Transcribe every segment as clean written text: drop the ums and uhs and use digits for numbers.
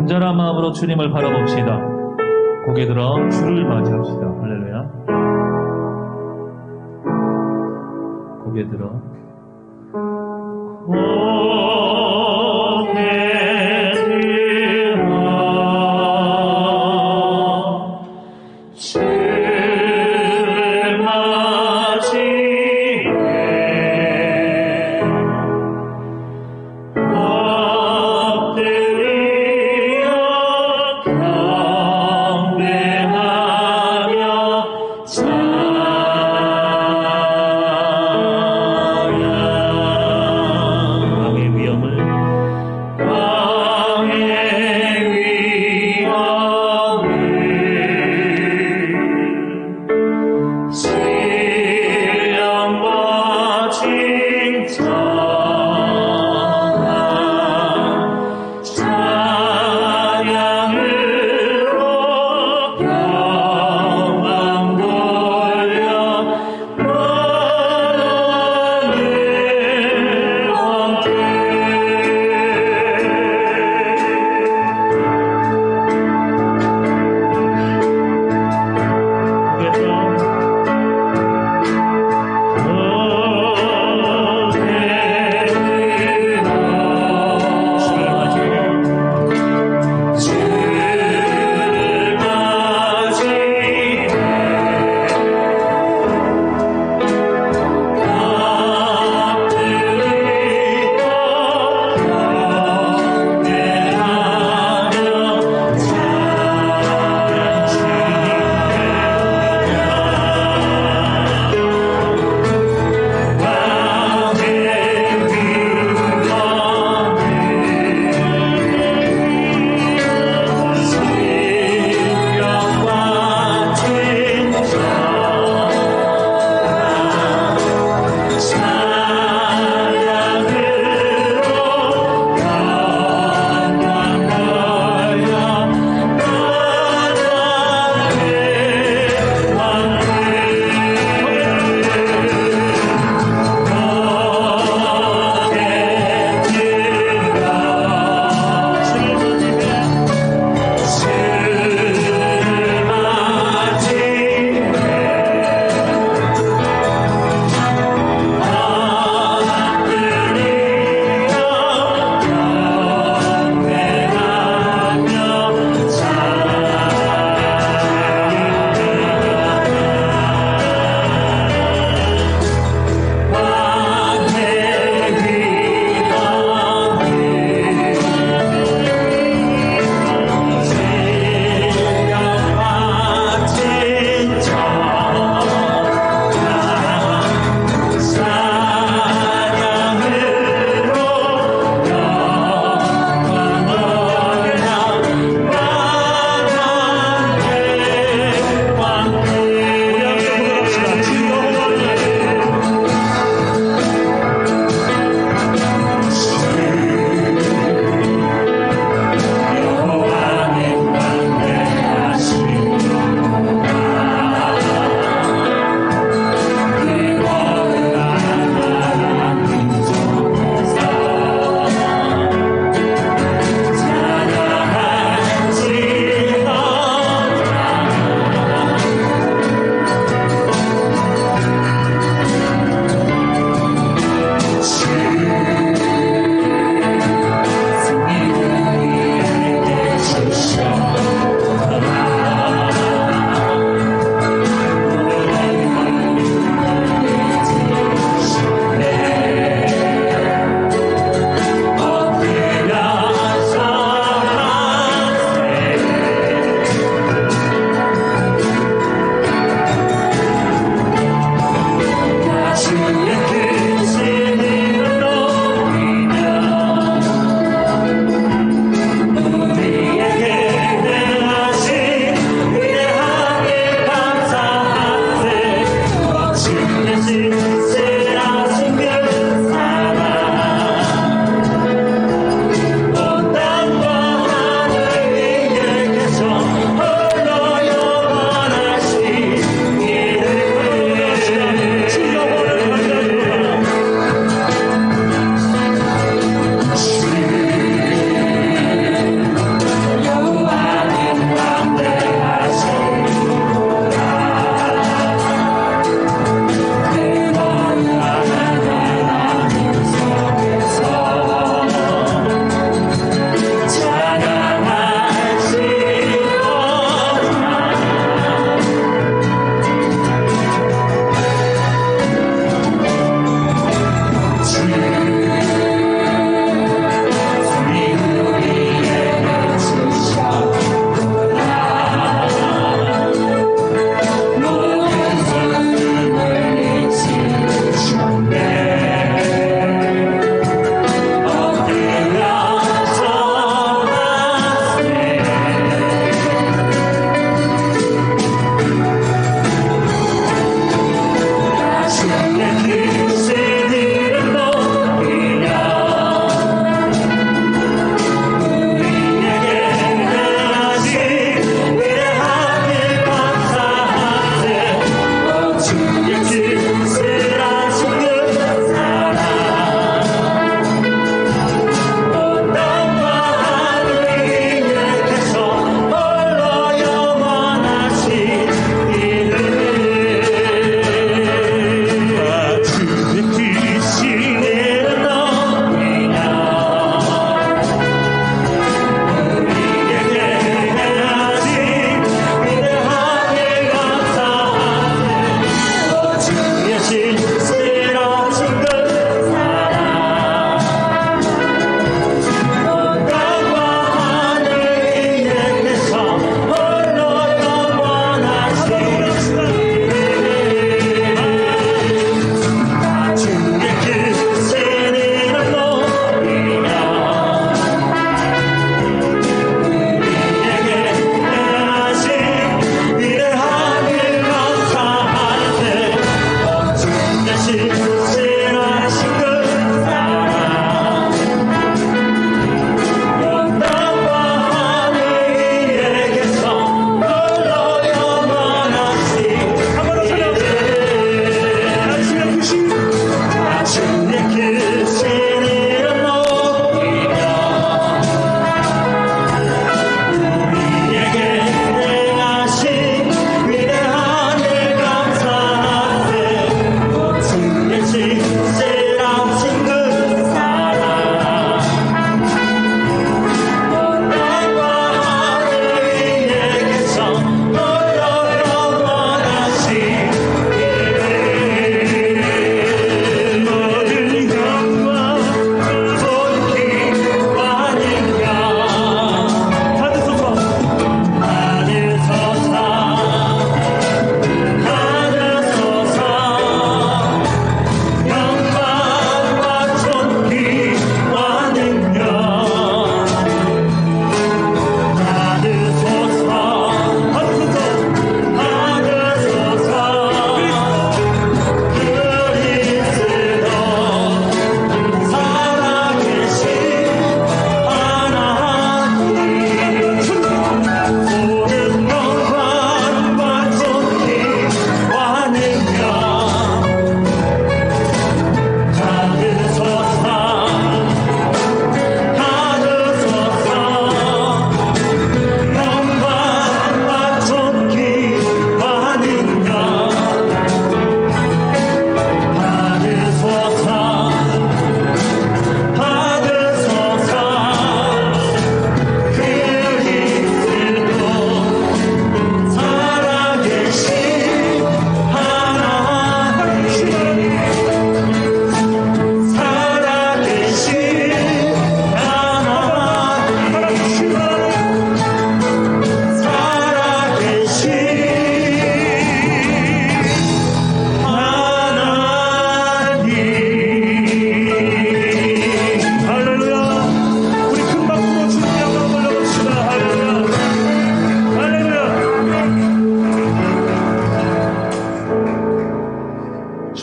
간절한 마음으로 주님을 바라봅시다. 고개 들어 주를 맞이합시다. 할렐루야. 고개 들어 고개 들어 주를 맞이해 엎드려 경배하며 찬양하며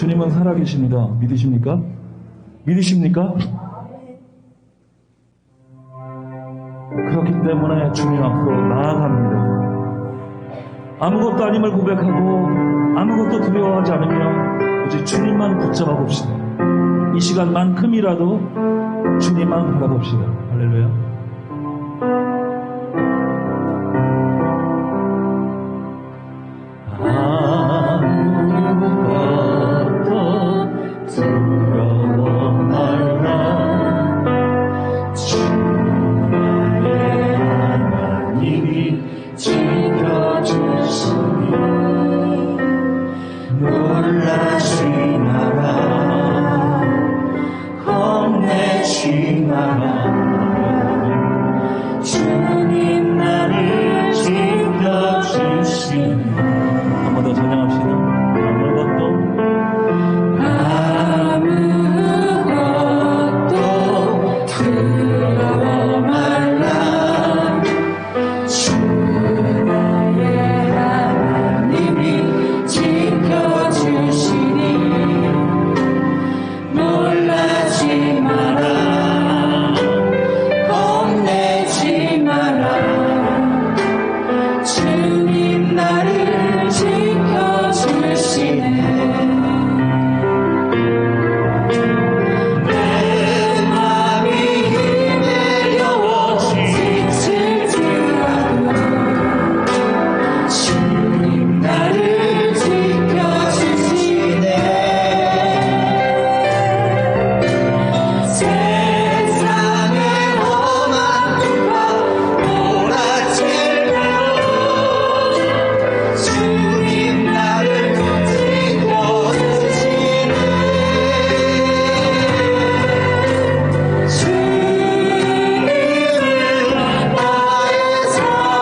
주님은 살아계십니다. 믿으십니까? 믿으십니까? 그렇기 때문에 주님 앞으로 나아갑니다. 아무것도 아님을 고백하고 아무것도 두려워하지 않으며 오직 주님만 붙잡아 봅시다. 이 시간만큼이라도 주님만 바라봅시다. 할렐루야. 아무것도 두려워 말라. 주의 하나님이 지켜주시니 놀라지 마라, 겁내지 마라. 주님 나를 지켜주시니. 한 번 더 찬양합시다. 아무것도 두려워 말라. 주 나의 하나님이 지켜주시니 놀라지 마라, 겁내지 마라. 주님 나를 지켜주시네. 내 맘이 힘들어 지칠지라도 주님 나를 지켜주시네. 세상의 험한 과 몰아치며 주님 나를 지켜주시네. 주님은 나의 산성,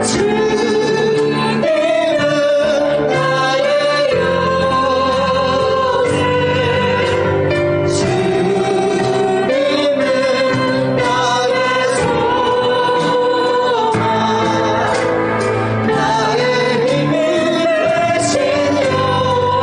주님은 나의 요새, 주님은 나의 소망, 나의 힘이 되신 여호와.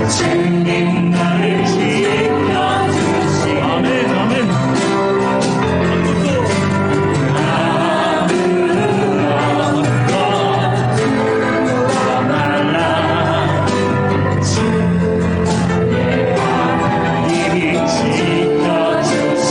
주님 나를 지켜주시네. 아멘, 아멘. 두려워 말라. 주의 하나님이 지켜주시네.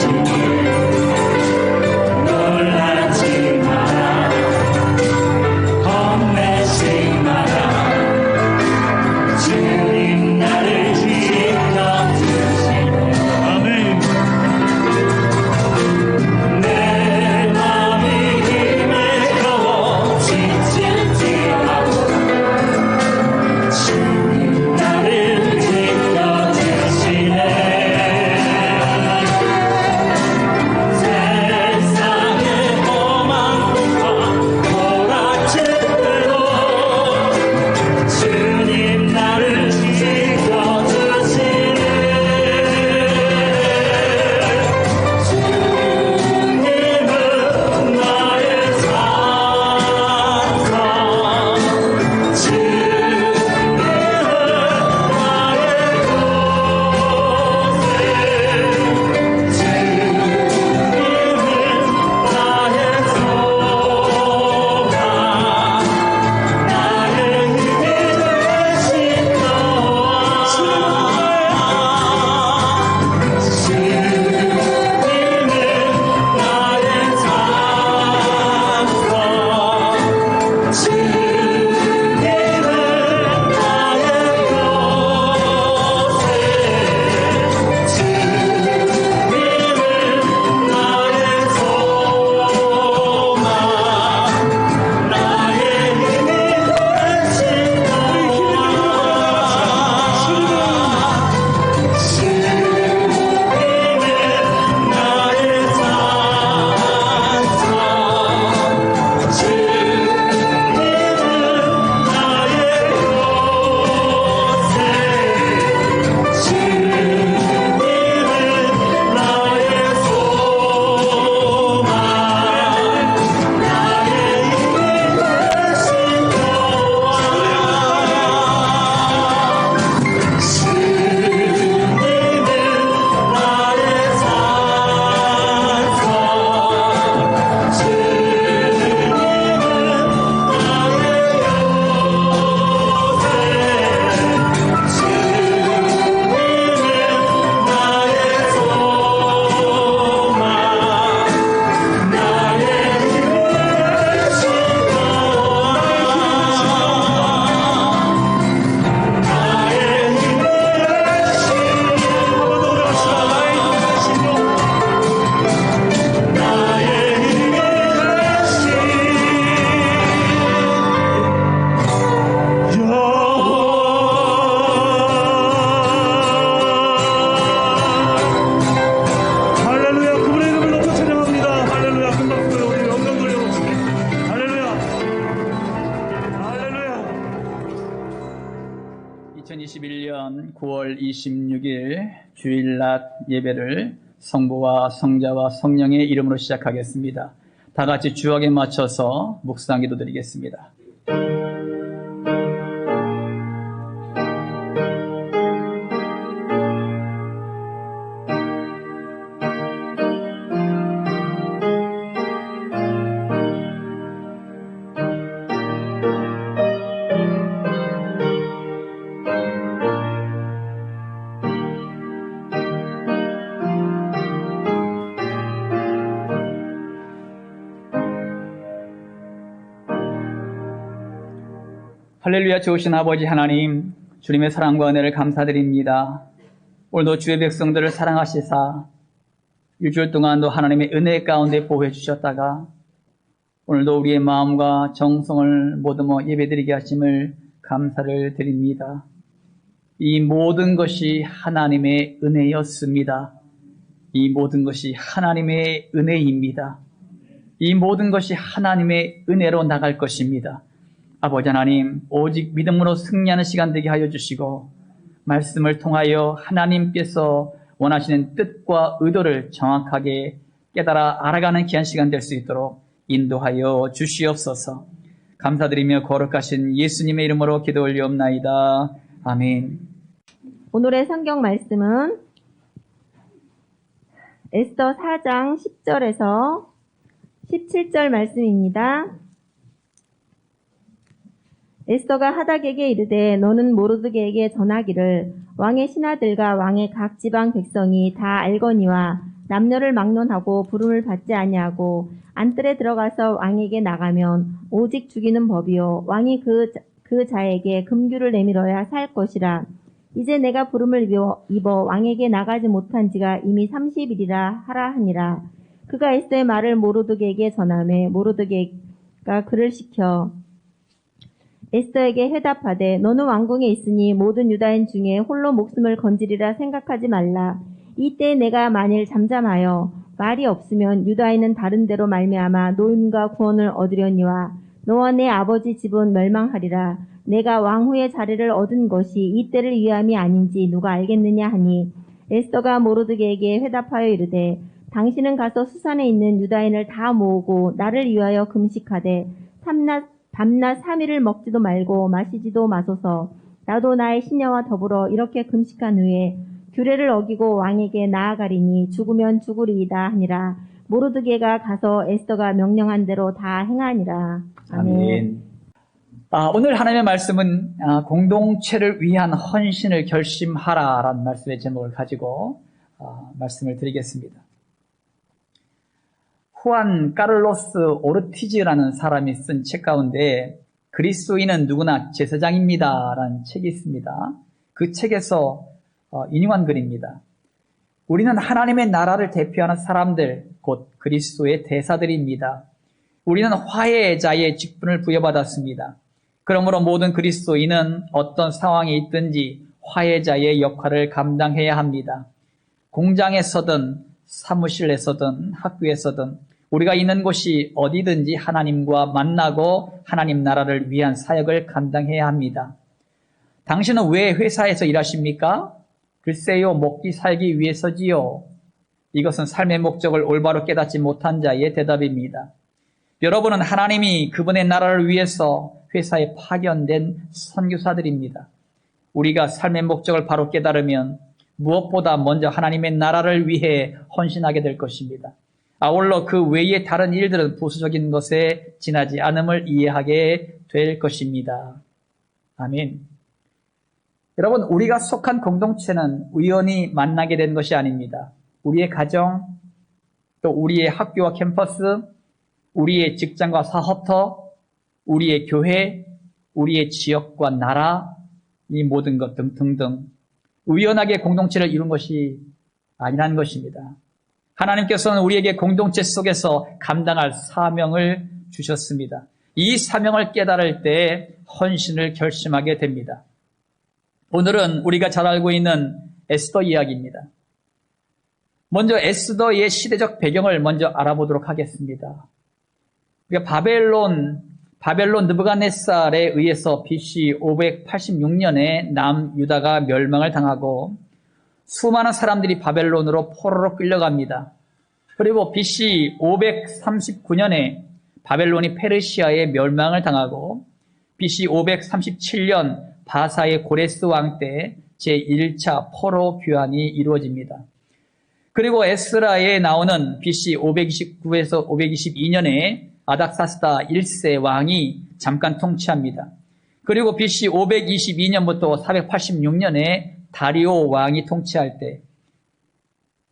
9월 26일 주일낮 예배를 성부와 성자와 성령의 이름으로 시작하겠습니다. 다 같이 주역에 맞춰서 묵상 기도 드리겠습니다. 할렐루야. 좋으신 아버지 하나님, 주님의 사랑과 은혜를 감사드립니다. 오늘도 주의 백성들을 사랑하시사 일주일 동안도 하나님의 은혜 가운데 보호해 주셨다가 오늘도 우리의 마음과 정성을 모두 예배드리게 하심을 감사를 드립니다. 이 모든 것이 하나님의 은혜였습니다. 이 모든 것이 하나님의 은혜입니다. 이 모든 것이 하나님의 은혜로 나갈 것입니다. 아버지 하나님, 오직 믿음으로 승리하는 시간 되게 하여 주시고 말씀을 통하여 하나님께서 원하시는 뜻과 의도를 정확하게 깨달아 알아가는 귀한 시간 될 수 있도록 인도하여 주시옵소서. 감사드리며 거룩하신 예수님의 이름으로 기도 올리옵나이다. 아멘. 오늘의 성경 말씀은 에스더 4장 10절에서 17절 말씀입니다. 에스더가 하닥에게 이르되 너는 모르드게에게 전하기를 왕의 신하들과 왕의 각 지방 백성이 다 알거니와 남녀를 막론하고 부름을 받지 아니하고 안뜰에 들어가서 왕에게 나가면 오직 죽이는 법이요 왕이 그 자에게 금규를 내밀어야 살 것이라. 이제 내가 부름을 입어 왕에게 나가지 못한 지가 이미 30일이라 하라 하니라. 그가 에스더의 말을 모르드게에게 전하매 모르드게가 그를 시켜 에스더에게 회답하되 너는 왕궁에 있으니 모든 유다인 중에 홀로 목숨을 건지리라 생각하지 말라. 이때 내가 만일 잠잠하여 말이 없으면 유다인은 다른 데로 말미암아 노임과 구원을 얻으려니와 너와 내 아버지 집은 멸망하리라. 내가 왕후의 자리를 얻은 것이 이때를 위함이 아닌지 누가 알겠느냐 하니 에스더가 모르드게에게 회답하여 이르되 당신은 가서 수산에 있는 유다인을 다 모으고 나를 위하여 금식하되 밤낮 3일을 먹지도 말고 마시지도 마소서. 나도 나의 시녀와 더불어 이렇게 금식한 후에 규례를 어기고 왕에게 나아가리니 죽으면 죽으리이다 하니라. 모르드게가 가서 에스더가 명령한 대로 다 행하니라. 아멘. 오늘 하나님의 말씀은 공동체를 위한 헌신을 결심하라라는 말씀의 제목을 가지고 말씀을 드리겠습니다. 후안 까를로스 오르티즈라는 사람이 쓴 책 가운데 그리스도인은 누구나 제사장입니다 라는 책이 있습니다. 그 책에서 인용한 글입니다. 우리는 하나님의 나라를 대표하는 사람들, 곧 그리스도의 대사들입니다. 우리는 화해자의 직분을 부여받았습니다. 그러므로 모든 그리스도인은 어떤 상황에 있든지 화해자의 역할을 감당해야 합니다. 공장에서든 사무실에서든 학교에서든 우리가 있는 곳이 어디든지 하나님과 만나고 하나님 나라를 위한 사역을 감당해야 합니다. 당신은 왜 회사에서 일하십니까? 글쎄요, 먹기 살기 위해서지요. 이것은 삶의 목적을 올바로 깨닫지 못한 자의 대답입니다. 여러분은 하나님이 그분의 나라를 위해서 회사에 파견된 선교사들입니다. 우리가 삶의 목적을 바로 깨달으면 무엇보다 먼저 하나님의 나라를 위해 헌신하게 될 것입니다. 아울러 그 외의 다른 일들은 부수적인 것에 지나지 않음을 이해하게 될 것입니다. 아멘. 여러분, 우리가 속한 공동체는 우연히 만나게 된 것이 아닙니다. 우리의 가정, 또 우리의 학교와 캠퍼스, 우리의 직장과 사업터, 우리의 교회, 우리의 지역과 나라, 이 모든 것 등등등 우연하게 공동체를 이룬 것이 아니라는 것입니다. 하나님께서는 우리에게 공동체 속에서 감당할 사명을 주셨습니다. 이 사명을 깨달을 때 헌신을 결심하게 됩니다. 오늘은 우리가 잘 알고 있는 에스더 이야기입니다. 먼저 에스더의 시대적 배경을 먼저 알아보도록 하겠습니다. 바벨론 바벨론 느부갓네살에 의해서 BC 586년에 남유다가 멸망을 당하고 수많은 사람들이 바벨론으로 포로로 끌려갑니다. 그리고 BC 539년에 바벨론이 페르시아에 멸망을 당하고 BC 537년 바사의 고레스 왕 때 제1차 포로 귀환이 이루어집니다. 그리고 에스라에 나오는 BC 529에서 522년에 아닥사스다 1세 왕이 잠깐 통치합니다. 그리고 BC 522년부터 486년에 다리오 왕이 통치할 때,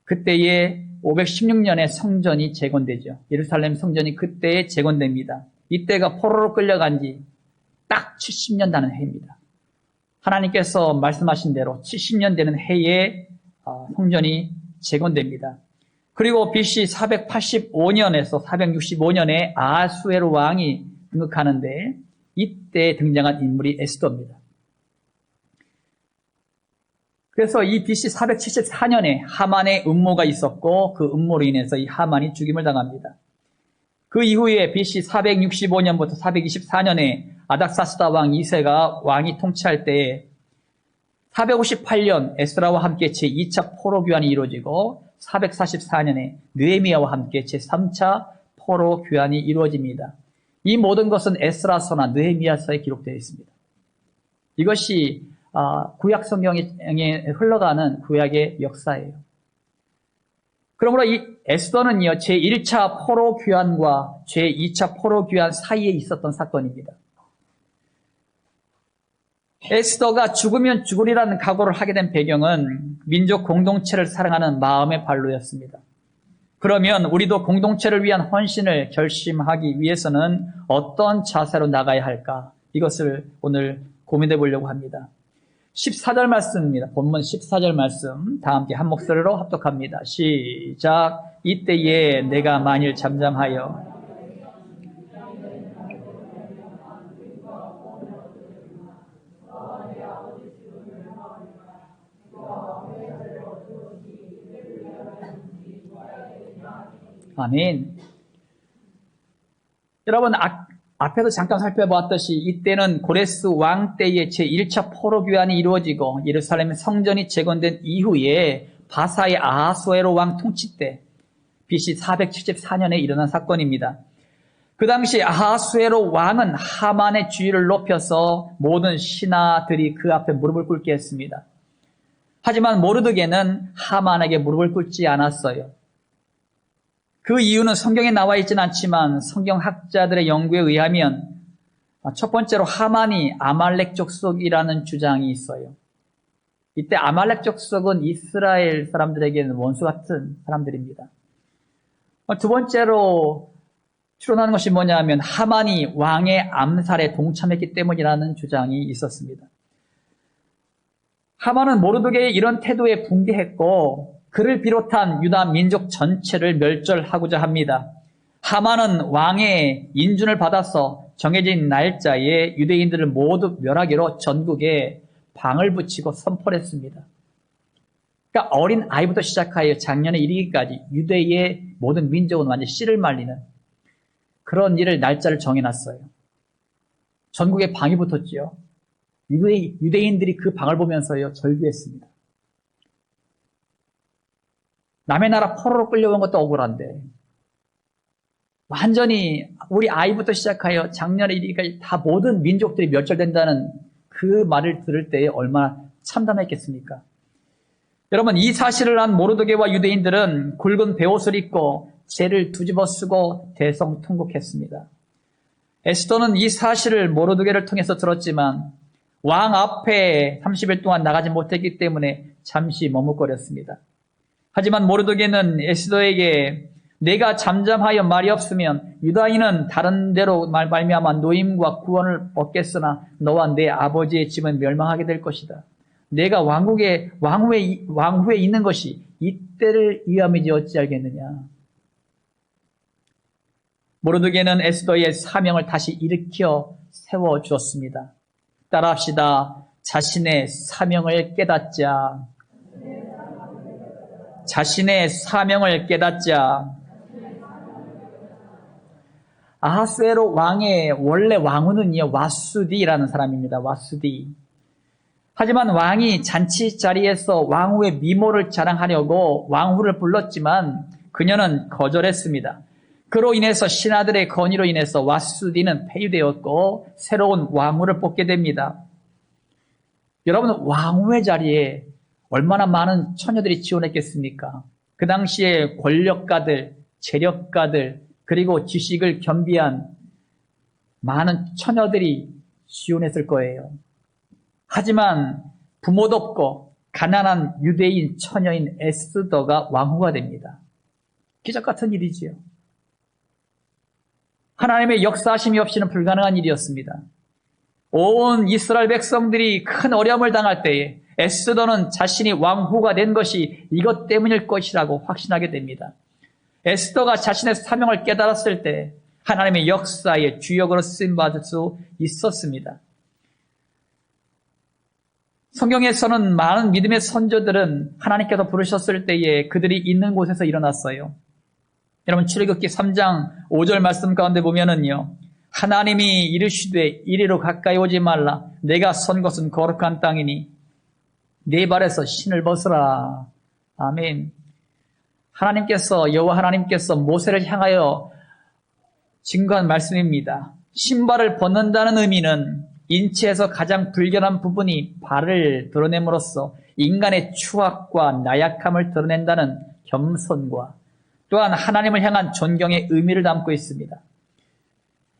그때에 516년에 성전이 재건되죠. 예루살렘 성전이 그때에 재건됩니다. 이때가 포로로 끌려간 지 딱 70년 되는 해입니다. 하나님께서 말씀하신 대로 70년 되는 해에 성전이 재건됩니다. 그리고 BC 485년에서 465년에 아하수에로 왕이 등극하는데 이때 등장한 인물이 에스더입니다. 그래서 이 BC 474년에 하만의 음모가 있었고 그 음모로 인해서 이 하만이 죽임을 당합니다. 그 이후에 BC 465년부터 424년에 아닥사스다 왕 2세가 왕이 통치할 때에 458년 에스라와 함께 제2차 포로 귀환이 이루어지고 444년에 느헤미야와 함께 제3차 포로 귀환이 이루어집니다. 이 모든 것은 에스라서나 느헤미야서에 기록되어 있습니다. 이것이 구약 성경에 흘러가는 구약의 역사예요. 그러므로 이 에스더는요, 제1차 포로 귀환과 제2차 포로 귀환 사이에 있었던 사건입니다. 에스더가 죽으면 죽으리라는 각오를 하게 된 배경은 민족 공동체를 사랑하는 마음의 발로였습니다. 그러면 우리도 공동체를 위한 헌신을 결심하기 위해서는 어떤 자세로 나가야 할까? 이것을 오늘 고민해 보려고 합니다. 14절 말씀입니다. 본문 14절 말씀 다 함께 한 목소리로 합독합니다. 시작. 이때에 내가 만일 잠잠하여 아멘. 여러분, 앞에서 잠깐 살펴보았듯이 이때는 고레스 왕 때의 제1차 포로 귀환이 이루어지고 예루살렘 성전이 재건된 이후에 바사의 아하수에로 왕 통치 때 BC 474년에 일어난 사건입니다. 그 당시 아하수에로 왕은 하만의 지위를 높여서 모든 신하들이 그 앞에 무릎을 꿇게 했습니다. 하지만 모르드게는 하만에게 무릎을 꿇지 않았어요. 그 이유는 성경에 나와 있지는 않지만 성경학자들의 연구에 의하면 첫 번째로 하만이 아말렉 족속이라는 주장이 있어요. 이때 아말렉 족속은 이스라엘 사람들에게는 원수 같은 사람들입니다. 두 번째로 추론하는 것이 뭐냐면 하만이 왕의 암살에 동참했기 때문이라는 주장이 있었습니다. 하만은 모르드게의 이런 태도에 붕괴했고 그를 비롯한 유다 민족 전체를 멸절하고자 합니다. 하만은 왕의 인준을 받아서 정해진 날짜에 유대인들을 모두 멸하기로 전국에 방을 붙이고 선포를 했습니다. 그러니까 어린 아이부터 시작하여 작년에 이르기까지 유대의 모든 민족은 완전히 씨를 말리는 그런 일을 날짜를 정해놨어요. 전국에 방이 붙었지요. 유대인들이 그 방을 보면서요 절규했습니다. 남의 나라 포로로 끌려온 것도 억울한데 완전히 우리 아이부터 시작하여 작년에 이르기까지 다 모든 민족들이 멸절된다는 그 말을 들을 때에 얼마나 참담했겠습니까? 여러분, 이 사실을 안 모르드게와 유대인들은 굵은 베옷을 입고 재를 뒤집어 쓰고 대성통곡했습니다. 에스더는 이 사실을 모르드게를 통해서 들었지만 왕 앞에 30일 동안 나가지 못했기 때문에 잠시 머뭇거렸습니다. 하지만 모르드게는 에스더에게 내가 잠잠하여 말이 없으면 유다인은 다른 데로 말미암아 노임과 구원을 얻겠으나 너와 내 아버지의 집은 멸망하게 될 것이다. 내가 왕후에 있는 것이 이때를 위함이지 어찌 알겠느냐. 모르드게는 에스더의 사명을 다시 일으켜 세워주었습니다. 따라합시다. 자신의 사명을 깨닫자. 자신의 사명을 깨닫자. 아하스웨로 왕의 원래 왕후는요, 와수디라는 사람입니다. 와수디. 하지만 왕이 잔치 자리에서 왕후의 미모를 자랑하려고 왕후를 불렀지만 그녀는 거절했습니다. 그로 인해서 신하들의 건의로 인해서 와수디는 폐위되었고 새로운 왕후를 뽑게 됩니다. 여러분, 왕후의 자리에 얼마나 많은 처녀들이 지원했겠습니까? 그 당시에 권력가들, 재력가들, 그리고 지식을 겸비한 많은 처녀들이 지원했을 거예요. 하지만 부모도 없고 가난한 유대인 처녀인 에스더가 왕후가 됩니다. 기적 같은 일이지요. 하나님의 역사하심이 없이는 불가능한 일이었습니다. 온 이스라엘 백성들이 큰 어려움을 당할 때에 에스더는 자신이 왕후가 된 것이 이것 때문일 것이라고 확신하게 됩니다. 에스더가 자신의 사명을 깨달았을 때 하나님의 역사의 주역으로 쓰임받을 수 있었습니다. 성경에서는 많은 믿음의 선조들은 하나님께서 부르셨을 때에 그들이 있는 곳에서 일어났어요. 여러분, 출애굽기 3장 5절 말씀 가운데 보면은요, 하나님이 이르시되 이리로 가까이 오지 말라. 내가 선 것은 거룩한 땅이니 네 발에서 신을 벗으라. 아멘. 하나님께서, 여호와 하나님께서 모세를 향하여 증거한 말씀입니다. 신발을 벗는다는 의미는 인체에서 가장 불결한 부분이 발을 드러냄으로써 인간의 추악과 나약함을 드러낸다는 겸손과 또한 하나님을 향한 존경의 의미를 담고 있습니다.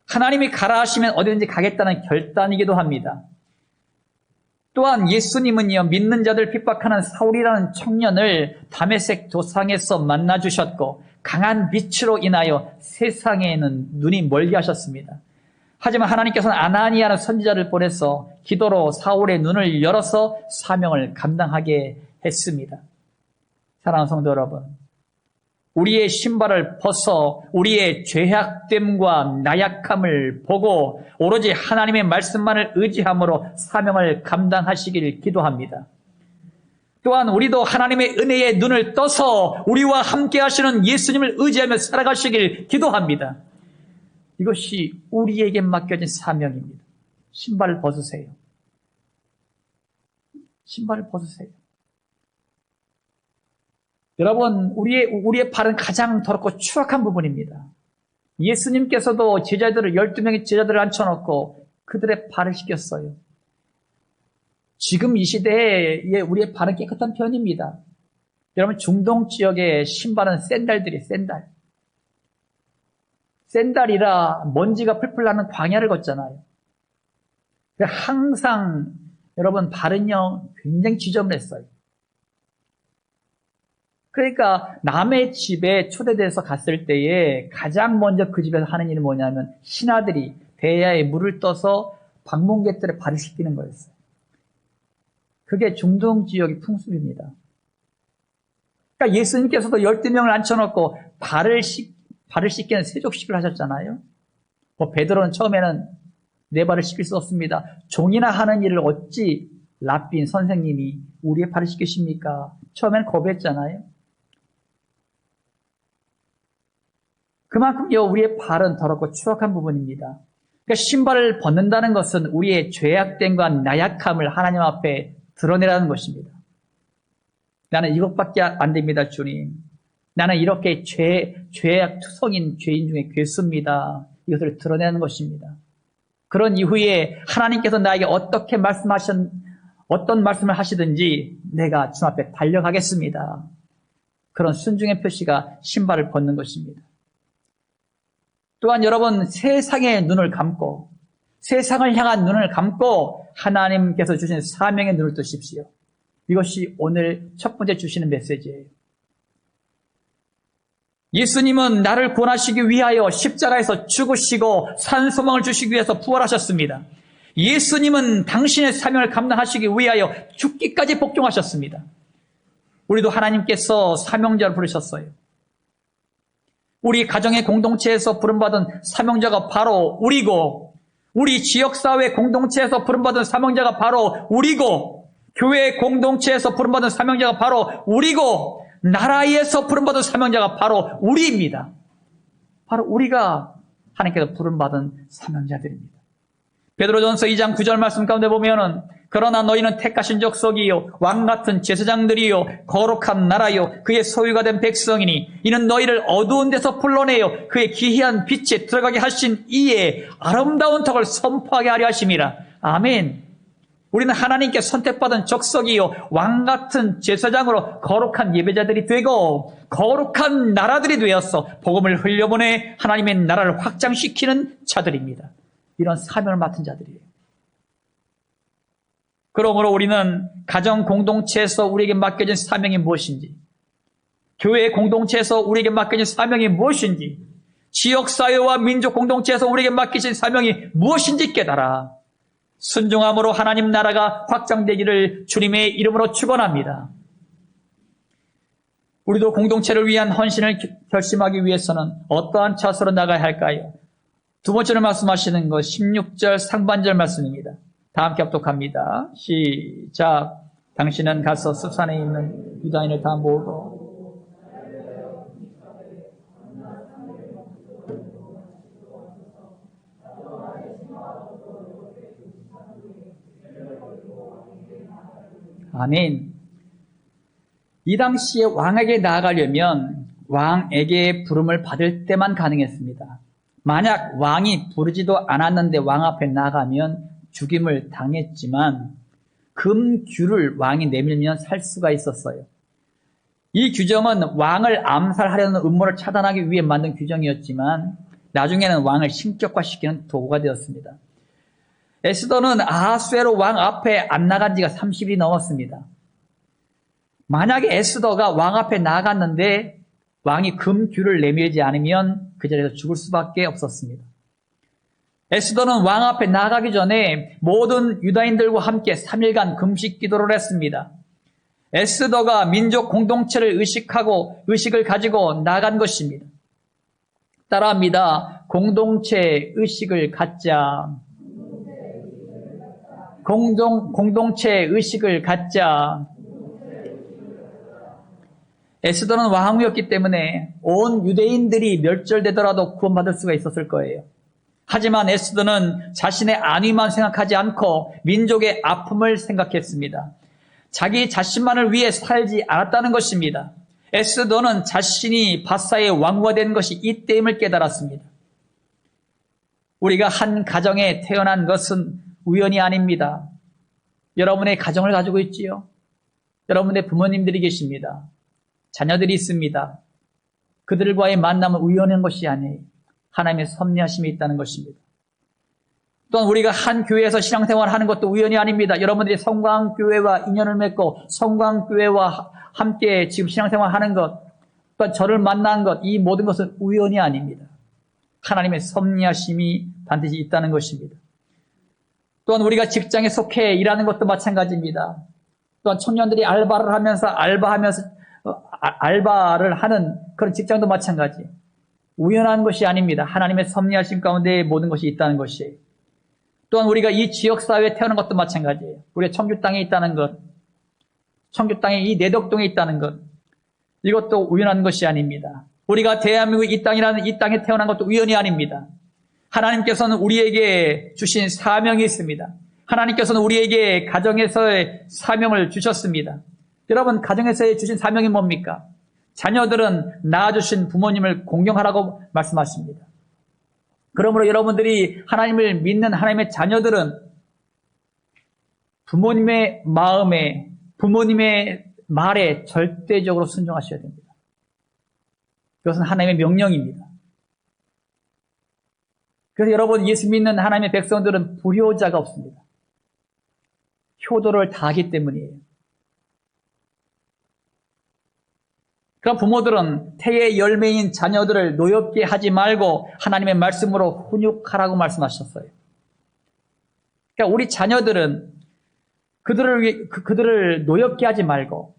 하나님이 가라 하시면 어디든지 가겠다는 결단이기도 합니다. 또한 예수님은요, 믿는 자들 핍박하는 사울이라는 청년을 다메섹 도상에서 만나주셨고 강한 빛으로 인하여 세상에는 눈이 멀게 하셨습니다. 하지만 하나님께서는 아나니아라는 선지자를 보내서 기도로 사울의 눈을 열어서 사명을 감당하게 했습니다. 사랑하는 성도 여러분, 우리의 신발을 벗어 우리의 죄악됨과 나약함을 보고 오로지 하나님의 말씀만을 의지함으로 사명을 감당하시길 기도합니다. 또한 우리도 하나님의 은혜의 눈을 떠서 우리와 함께 하시는 예수님을 의지하며 살아가시길 기도합니다. 이것이 우리에게 맡겨진 사명입니다. 신발을 벗으세요. 신발을 벗으세요. 여러분, 우리의 발은 가장 더럽고 추악한 부분입니다. 예수님께서도 12명의 제자들을 앉혀놓고 그들의 발을 씻겼어요. 지금 이 시대에 우리의 발은 깨끗한 편입니다. 여러분, 중동 지역의 신발은 샌달이라 먼지가 풀풀 나는 광야를 걷잖아요. 항상 여러분 발은요 굉장히 지저분했어요. 그러니까 남의 집에 초대돼서 갔을 때에 가장 먼저 그 집에서 하는 일은 뭐냐면 신하들이 대야에 물을 떠서 방문객들의 발을 씻기는 거였어요. 그게 중동 지역의 풍습입니다. 그러니까 예수님께서도 12명을 앉혀놓고 발을 씻기는 세족식을 하셨잖아요. 베드로는 처음에는 내 발을 씻길 수 없습니다. 종이나 하는 일을 어찌 랍빈 선생님이 우리의 발을 씻기십니까? 처음에는 거부했잖아요. 그만큼요 우리의 발은 더럽고 추악한 부분입니다. 그러니까 신발을 벗는다는 것은 우리의 죄악됨과 나약함을 하나님 앞에 드러내라는 것입니다. 나는 이것밖에 안 됩니다, 주님. 나는 이렇게 죄악 투성인 죄인 중에 괴수입니다. 이것을 드러내는 것입니다. 그런 이후에 하나님께서 나에게 어떤 말씀을 하시든지 내가 주 앞에 달려가겠습니다. 그런 순종의 표시가 신발을 벗는 것입니다. 또한 여러분, 세상의 눈을 감고 세상을 향한 눈을 감고 하나님께서 주신 사명의 눈을 뜨십시오. 이것이 오늘 첫 번째 주시는 메시지예요. 예수님은 나를 구원하시기 위하여 십자가에서 죽으시고 산소망을 주시기 위해서 부활하셨습니다. 예수님은 당신의 사명을 감당하시기 위하여 죽기까지 복종하셨습니다. 우리도 하나님께서 사명자로 부르셨어요. 우리 가정의 공동체에서 부름받은 사명자가 바로 우리고, 우리 지역사회 공동체에서 부름받은 사명자가 바로 우리고, 교회 공동체에서 부름받은 사명자가 바로 우리고, 나라에서 부름받은 사명자가 바로 우리입니다. 바로 우리가 하나님께서 부름받은 사명자들입니다. 베드로전서 2장 9절 말씀 가운데 보면은 그러나 너희는 택하신 족속이요 왕같은 제사장들이요 거룩한 나라요 그의 소유가 된 백성이니 이는 너희를 어두운 데서 불러내어 그의 기이한 빛에 들어가게 하신 이의 아름다운 덕을 선포하게 하려 하심이라. 아멘. 우리는 하나님께 선택받은 족속이요 왕같은 제사장으로 거룩한 예배자들이 되고 거룩한 나라들이 되어서 복음을 흘려보내 하나님의 나라를 확장시키는 자들입니다. 이런 사명을 맡은 자들이에요. 그러므로 우리는 가정 공동체에서 우리에게 맡겨진 사명이 무엇인지, 교회 공동체에서 우리에게 맡겨진 사명이 무엇인지, 지역사회와 민족 공동체에서 우리에게 맡기신 사명이 무엇인지 깨달아 순종함으로 하나님 나라가 확장되기를 주님의 이름으로 축원합니다. 우리도 공동체를 위한 헌신을 결심하기 위해서는 어떠한 차서로 나가야 할까요? 두 번째로 말씀하시는 것 16절 상반절 말씀입니다. 다 함께 합독합니다. 시작. 당신은 가서 숲산에 있는 유다인을 다 모으고 아멘. 이 당시에 왕에게 나아가려면 왕에게 부름을 받을 때만 가능했습니다. 만약 왕이 부르지도 않았는데 왕 앞에 나가면 죽임을 당했지만 금규를 왕이 내밀면 살 수가 있었어요. 이 규정은 왕을 암살하려는 음모를 차단하기 위해 만든 규정이었지만 나중에는 왕을 신격화시키는 도구가 되었습니다. 에스더는 아하수에로 왕 앞에 안 나간 지가 30일이 넘었습니다. 만약에 에스더가 왕 앞에 나갔는데 왕이 금규를 내밀지 않으면 그 자리에서 죽을 수밖에 없었습니다. 에스더는 왕 앞에 나가기 전에 모든 유다인들과 함께 3일간 금식 기도를 했습니다. 에스더가 민족 공동체를 의식을 가지고 나간 것입니다. 따라합니다. 공동체 의식을 갖자. 공동체 의식을 갖자. 에스더는 왕후였기 때문에 온 유대인들이 멸절되더라도 구원받을 수가 있었을 거예요. 하지만 에스더는 자신의 안위만 생각하지 않고 민족의 아픔을 생각했습니다. 자기 자신만을 위해 살지 않았다는 것입니다. 에스더는 자신이 바사의 왕후가 된 것이 이때임을 깨달았습니다. 우리가 한 가정에 태어난 것은 우연이 아닙니다. 여러분의 가정을 가지고 있지요. 여러분의 부모님들이 계십니다. 자녀들이 있습니다. 그들과의 만남은 우연한 것이 아니에요. 하나님의 섭리하심이 있다는 것입니다. 또한 우리가 한 교회에서 신앙생활을 하는 것도 우연이 아닙니다. 여러분들이 성광교회와 인연을 맺고 성광교회와 함께 지금 신앙생활을 하는 것, 또한 저를 만난 것, 이 모든 것은 우연이 아닙니다. 하나님의 섭리하심이 반드시 있다는 것입니다. 또한 우리가 직장에 속해 일하는 것도 마찬가지입니다. 또한 청년들이 알바를 하는 그런 직장도 마찬가지예요. 우연한 것이 아닙니다. 하나님의 섭리하심 가운데 모든 것이 있다는 것이에요. 또한 우리가 이 지역사회에 태어난 것도 마찬가지예요. 우리가 청주 땅에 있다는 것, 청주 땅에 이 내덕동에 있다는 것, 이것도 우연한 것이 아닙니다. 우리가 대한민국 이 땅이라는 이 땅에 태어난 것도 우연이 아닙니다. 하나님께서는 우리에게 주신 사명이 있습니다. 하나님께서는 우리에게 가정에서의 사명을 주셨습니다. 여러분, 가정에서 주신 사명이 뭡니까? 자녀들은 낳아주신 부모님을 공경하라고 말씀하십니다. 그러므로 여러분들이 하나님을 믿는 하나님의 자녀들은 부모님의 마음에, 부모님의 말에 절대적으로 순종하셔야 됩니다. 이것은 하나님의 명령입니다. 그래서 여러분, 예수 믿는 하나님의 백성들은 불효자가 없습니다. 효도를 다하기 때문이에요. 그럼 부모들은 태의 열매인 자녀들을 노엽게 하지 말고 하나님의 말씀으로 훈육하라고 말씀하셨어요. 그러니까 우리 자녀들은 그들을 노엽게 하지 말고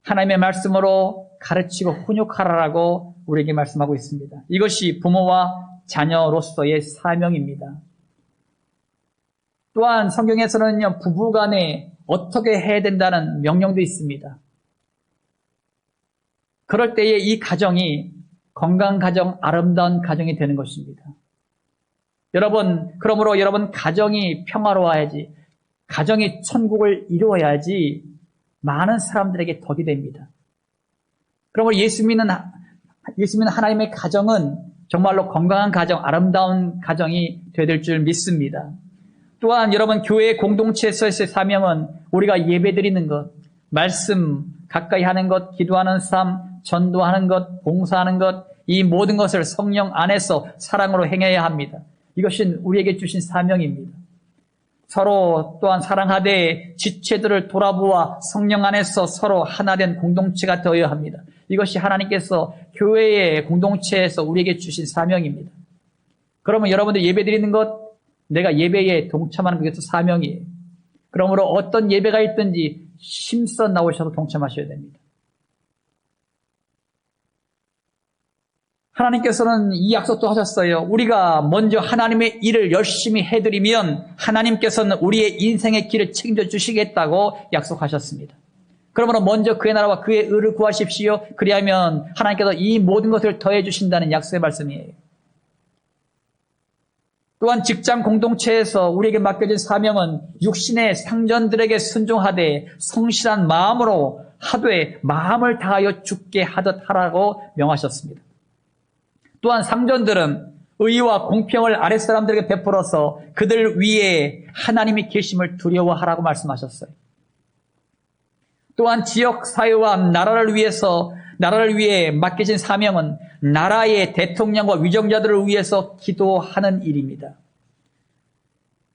하나님의 말씀으로 가르치고 훈육하라고 우리에게 말씀하고 있습니다. 이것이 부모와 자녀로서의 사명입니다. 또한 성경에서는요, 부부간에 어떻게 해야 된다는 명령도 있습니다. 그럴 때에 이 가정이 건강한 가정, 아름다운 가정이 되는 것입니다. 여러분, 그러므로 여러분 가정이 평화로워야지, 가정이 천국을 이루어야지 많은 사람들에게 덕이 됩니다. 그러므로 예수 믿는 하나님의 가정은 정말로 건강한 가정, 아름다운 가정이 되될 줄 믿습니다. 또한 여러분, 교회 공동체에서의 사명은 우리가 예배드리는 것, 말씀 가까이 하는 것, 기도하는 삶, 전도하는 것, 봉사하는 것, 이 모든 것을 성령 안에서 사랑으로 행해야 합니다. 이것이 우리에게 주신 사명입니다. 서로 또한 사랑하되 지체들을 돌아보아 성령 안에서 서로 하나된 공동체가 되어야 합니다. 이것이 하나님께서 교회의 공동체에서 우리에게 주신 사명입니다. 그러면 여러분들 예배드리는 것, 내가 예배에 동참하는 것도 사명이에요. 그러므로 어떤 예배가 있든지 힘써 나오셔서 동참하셔야 됩니다. 하나님께서는 이 약속도 하셨어요. 우리가 먼저 하나님의 일을 열심히 해드리면 하나님께서는 우리의 인생의 길을 책임져 주시겠다고 약속하셨습니다. 그러므로 먼저 그의 나라와 그의 의를 구하십시오. 그리하면 하나님께서 이 모든 것을 더해 주신다는 약속의 말씀이에요. 또한 직장 공동체에서 우리에게 맡겨진 사명은 육신의 상전들에게 순종하되 성실한 마음으로 하되 마음을 다하여 죽게 하듯 하라고 명하셨습니다. 또한 상전들은 의와 공평을 아랫사람들에게 베풀어서 그들 위에 하나님이 계심을 두려워하라고 말씀하셨어요. 또한 지역사회와 나라를 위해 맡겨진 사명은 나라의 대통령과 위정자들을 위해서 기도하는 일입니다.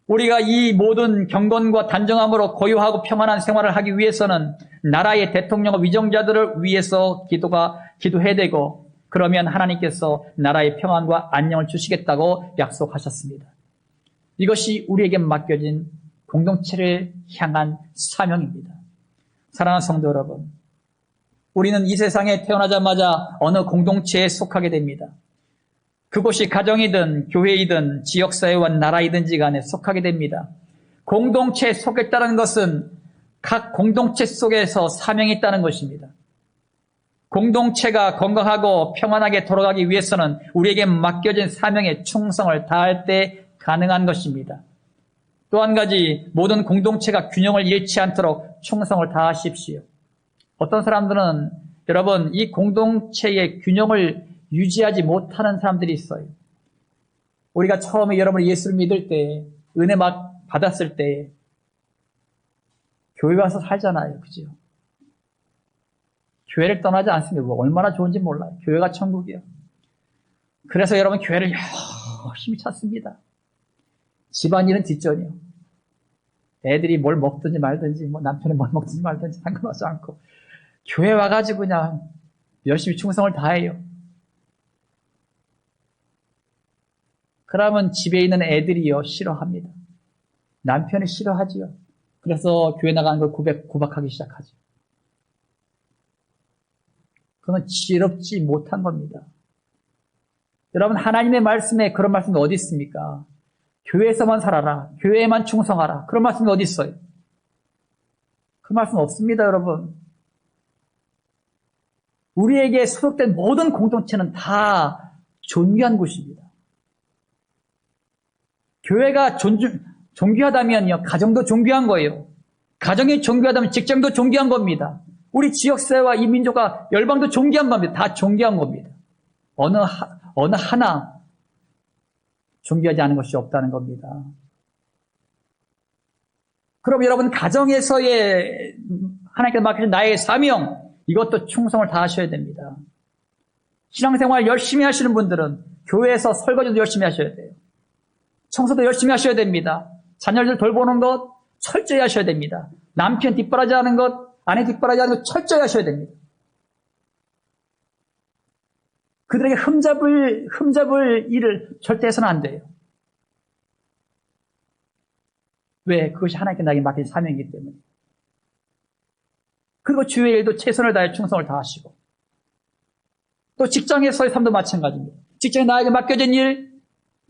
우리가 이 모든 경건과 단정함으로 고요하고 평안한 생활을 하기 위해서는 나라의 대통령과 위정자들을 위해서 기도해야 되고, 그러면 하나님께서 나라의 평안과 안녕을 주시겠다고 약속하셨습니다. 이것이 우리에게 맡겨진 공동체를 향한 사명입니다. 사랑하는 성도 여러분, 우리는 이 세상에 태어나자마자 어느 공동체에 속하게 됩니다. 그곳이 가정이든 교회이든 지역사회와 나라이든지 간에 속하게 됩니다. 공동체에 속했다는 것은 각 공동체 속에서 사명이 있다는 것입니다. 공동체가 건강하고 평안하게 돌아가기 위해서는 우리에게 맡겨진 사명에 충성을 다할 때 가능한 것입니다. 또 한 가지, 모든 공동체가 균형을 잃지 않도록 충성을 다하십시오. 어떤 사람들은 여러분, 이 공동체의 균형을 유지하지 못하는 사람들이 있어요. 우리가 처음에 여러분이 예수를 믿을 때, 은혜 막 받았을 때 교회 와서 살잖아요. 그죠? 교회를 떠나지 않습니다. 얼마나 좋은지 몰라요. 교회가 천국이요. 그래서 여러분 교회를 열심히 찾습니다. 집안일은 뒷전이요. 애들이 뭘 먹든지 말든지, 남편이 뭘 먹든지 말든지 상관하지 않고 교회 와가지고 그냥 열심히 충성을 다해요. 그러면 집에 있는 애들이요 싫어합니다. 남편이 싫어하지요. 그래서 교회 나가는 걸 구박하기 시작하죠. 그건 지혜롭지 못한 겁니다. 여러분, 하나님의 말씀에 그런 말씀이 어디 있습니까? 교회에서만 살아라, 교회에만 충성하라, 그런 말씀이 어디 있어요? 그 말씀 없습니다. 여러분, 우리에게 소속된 모든 공동체는 다 존귀한 곳입니다. 교회가 존귀하다면요, 가정도 존귀한 거예요. 가정이 존귀하다면 직장도 존귀한 겁니다. 우리 지역사회와 이 민족과 열방도 존귀한 겁니다. 다 존귀한 겁니다. 어느 하나 존귀하지 않은 것이 없다는 겁니다. 그럼 여러분, 가정에서의 하나님께서 맡기신 나의 사명, 이것도 충성을 다하셔야 됩니다. 신앙생활 열심히 하시는 분들은 교회에서 설거지도 열심히 하셔야 돼요. 청소도 열심히 하셔야 됩니다. 자녀들 돌보는 것 철저히 하셔야 됩니다. 남편 뒷바라지하는 것, 아내 뒷바라지하는 것 철저히 하셔야 됩니다. 그들에게 흠잡을 일을 절대 해서는 안 돼요. 왜? 그것이 하나님께 나에게 맡긴 사명이기 때문에. 그리고 주의 일도 최선을 다해 충성을 다하시고, 또 직장에서의 삶도 마찬가지입니다. 직장에 나에게 맡겨진 일,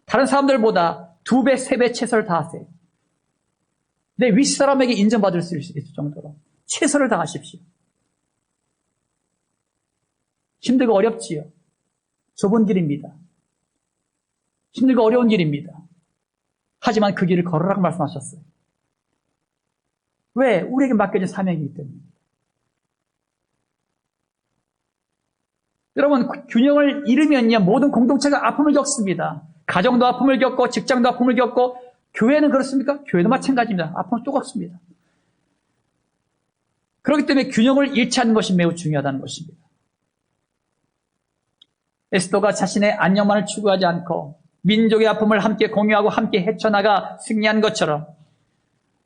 다른 사람들보다 2배, 3배 최선을 다하세요. 내 윗사람에게 인정받을 수 있을 정도로 최선을 다하십시오. 힘들고 어렵지요. 좁은 길입니다. 힘들고 어려운 길입니다. 하지만 그 길을 걸으라고 말씀하셨어요. 왜? 우리에게 맡겨진 사명이기 때문에. 여러분, 균형을 잃으면요, 모든 공동체가 아픔을 겪습니다. 가정도 아픔을 겪고, 직장도 아픔을 겪고, 교회는 그렇습니까? 교회도 마찬가지입니다. 아픔을 또 겪습니다. 그렇기 때문에 균형을 잃지 않는 것이 매우 중요하다는 것입니다. 에스더가 자신의 안녕만을 추구하지 않고 민족의 아픔을 함께 공유하고 함께 헤쳐나가 승리한 것처럼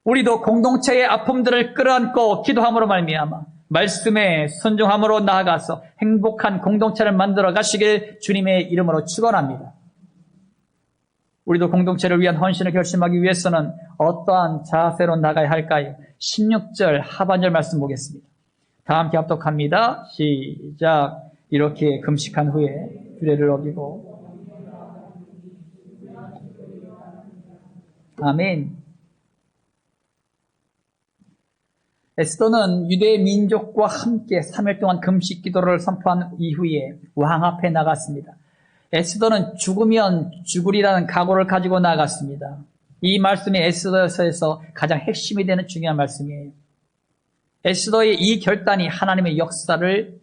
우리도 공동체의 아픔들을 끌어안고 기도함으로 말미암아 말씀에 순종함으로 나아가서 행복한 공동체를 만들어 가시길 주님의 이름으로 축원합니다. 우리도 공동체를 위한 헌신을 결심하기 위해서는 어떠한 자세로 나가야 할까요? 16절 하반절 말씀 보겠습니다. 다 함께 합독합니다. 시작. 이렇게 금식한 후에 규례를 어기고 아멘. 에스더는 유대 민족과 함께 3일 동안 금식 기도를 선포한 이후에 왕 앞에 나갔습니다. 에스더는 죽으면 죽으리라는 각오를 가지고 나갔습니다. 이 말씀이 에스더서에서 가장 핵심이 되는 중요한 말씀이에요. 에스더의 이 결단이 하나님의 역사를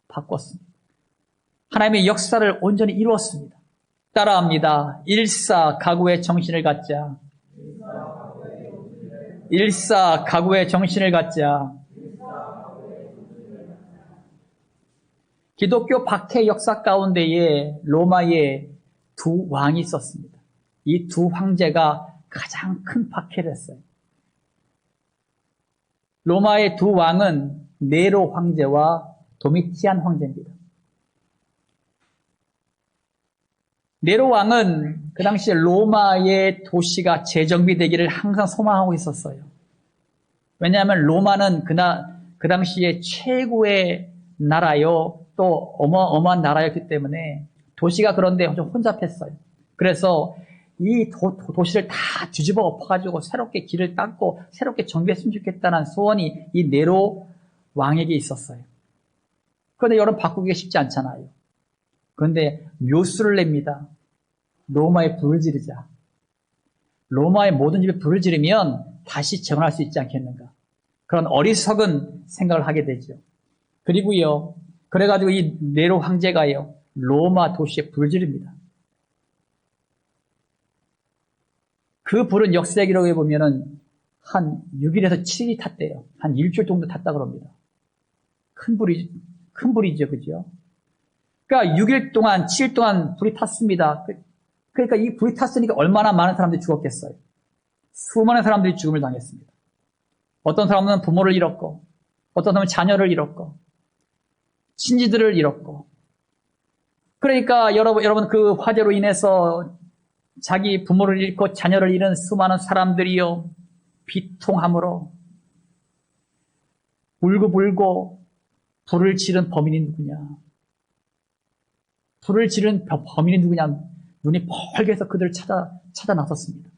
바꿨습니다. 하나님의 역사를 온전히 이루었습니다. 따라합니다. 일사각오의 정신을 갖자. 일사각오의 정신을 갖자. 기독교 박해 역사 가운데에 로마에 두 왕이 있었습니다. 이 두 황제가 가장 큰 박해를 했어요. 로마의 두 왕은 네로 황제와 도미티안 황제입니다. 네로 왕은 그 당시에 로마의 도시가 재정비되기를 항상 소망하고 있었어요. 왜냐하면 로마는 그 당시에 최고의 나라요, 또 어마어마한 나라였기 때문에 도시가 그런데 좀 혼잡했어요. 그래서 이 도시를 다 뒤집어 엎어가지고 새롭게 길을 닦고 새롭게 정비했으면 좋겠다는 소원이 이 네로 왕에게 있었어요. 그런데 여러분 바꾸기가 쉽지 않잖아요. 그런데 묘수를 냅니다. 로마에 불을 지르자. 로마의 모든 집에 불을 지르면 다시 재건할 수 있지 않겠는가. 그런 어리석은 생각을 하게 되죠. 그리고요, 그래가지고 이 네로 황제가요, 로마 도시에 불을 지릅니다. 그 불은 역사 기록에 보면은 한 6일에서 7일이 탔대요. 한 일주일 정도 탔다 그럽니다. 큰 불이죠, 그죠? 그러니까 6일 동안, 7일 동안 불이 탔습니다. 그러니까 이 불이 탔으니까 얼마나 많은 사람들이 죽었겠어요. 수많은 사람들이 죽음을 당했습니다. 어떤 사람은 부모를 잃었고, 어떤 사람은 자녀를 잃었고, 친지들을 잃었고. 그러니까 여러분 그 화재로 인해서 자기 부모를 잃고 자녀를 잃은 수많은 사람들이요, 비통함으로 울고불고 불을 지른 범인이 누구냐? 불을 지른 범인이 누구냐? 눈이 펄개서 그들을 찾아 나섰습니다.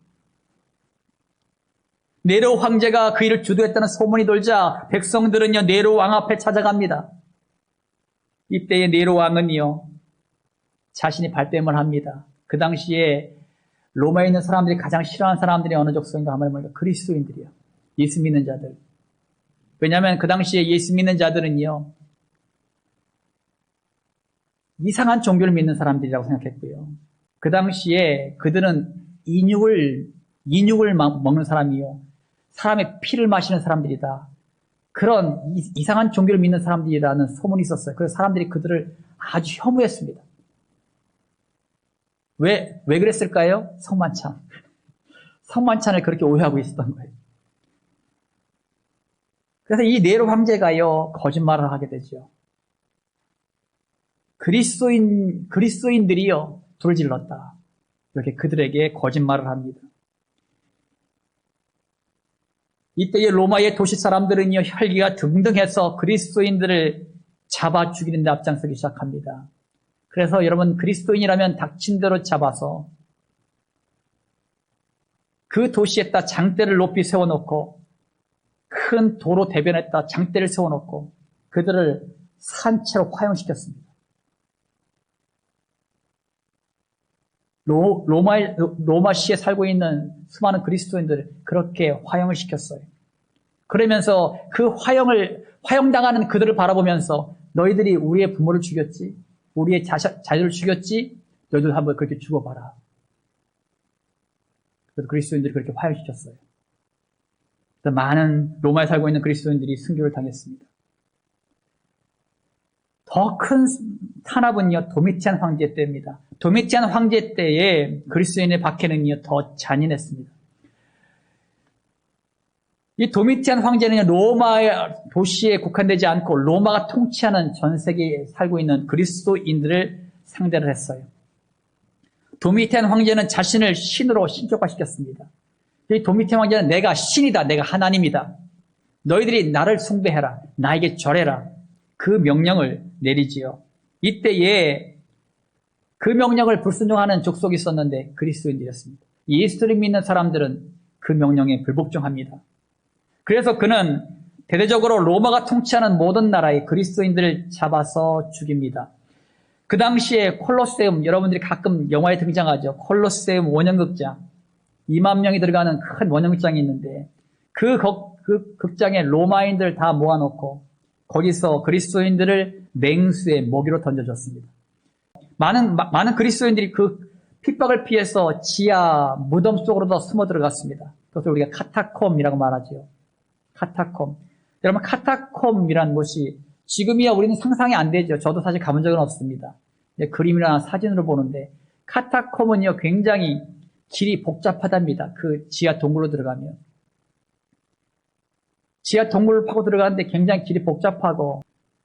네로 황제가 그 일을 주도했다는 소문이 돌자 백성들은요, 네로 왕 앞에 찾아갑니다. 이때의 네로 왕은요, 자신이 발뺌을 합니다. 그 당시에 로마에 있는 사람들이 가장 싫어하는 사람들이 어느 족속인가 하면 뭐냐, 그리스도인들이요. 예수 믿는 자들. 왜냐하면 그 당시에 예수 믿는 자들은요, 이상한 종교를 믿는 사람들이라고 생각했고요. 그 당시에 그들은 인육을 먹는 사람이요, 사람의 피를 마시는 사람들이다. 그런 이상한 종교를 믿는 사람들이라는 소문이 있었어요. 그래서 사람들이 그들을 아주 혐오했습니다. 왜 그랬을까요? 성만찬을 그렇게 오해하고 있었던 거예요. 그래서 이 네로 황제가요, 거짓말을 하게 되죠. 그리스도인들이요, 불을 질렀다. 이렇게 그들에게 거짓말을 합니다. 이때의 로마의 도시 사람들은요, 혈기가 등등해서 그리스도인들을 잡아 죽이는 데 앞장서기 시작합니다. 그래서 여러분, 그리스도인이라면 닥친 대로 잡아서 그 도시에다 장대를 높이 세워놓고 큰 도로 대변에다 장대를 세워놓고 그들을 산채로 화형시켰습니다. 로마시에 살고 있는 수많은 그리스도인들을 그렇게 화형을 시켰어요. 그러면서 그 화형당하는 그들을 바라보면서 너희들이 우리의 부모를 죽였지, 우리의 자녀를 죽였지, 너희들 한번 그렇게 죽어봐라. 그래서 그리스도인들이 그렇게 화형시켰어요. 그래서 많은 로마에 살고 있는 그리스도인들이 순교를 당했습니다. 더 큰 탄압은요, 도미티안 황제 때입니다. 도미티안 황제 때에 그리스도인의 박해는요, 더 잔인했습니다. 이 도미티안 황제는 로마의 도시에 국한되지 않고 로마가 통치하는 전 세계에 살고 있는 그리스도인들을 상대를 했어요. 도미티안 황제는 자신을 신으로 신격화시켰습니다. 이 도미티안 황제는 내가 신이다, 내가 하나님이다. 너희들이 나를 숭배해라, 나에게 절해라. 그 명령을 내리지요. 이때에 그 명령을 불순종하는 족속이 있었는데 그리스도인들이었습니다. 예수를 믿는 사람들은 그 명령에 불복종합니다. 그래서 그는 대대적으로 로마가 통치하는 모든 나라의 그리스도인들을 잡아서 죽입니다. 그 당시에 콜로세움, 여러분들이 가끔 영화에 등장하죠. 콜로세움 원형극장, 2만 명이 들어가는 큰 원형극장이 있는데 그 극장에 로마인들 다 모아놓고 거기서 그리스도인들을 맹수의 먹이로 던져줬습니다. 많은 그리스도인들이 그 핍박을 피해서 지하 무덤 속으로 더 숨어 들어갔습니다. 그것을 우리가 카타콤이라고 말하죠. 카타콤. 여러분, 카타콤이라는 곳이 지금이야 우리는 상상이 안 되죠. 저도 사실 가본 적은 없습니다. 그림이나 사진으로 보는데 카타콤은요 굉장히 길이 복잡하답니다. 그 지하 동굴로 들어가면. 지하 동굴을 파고 들어가는데 굉장히 길이 복잡하고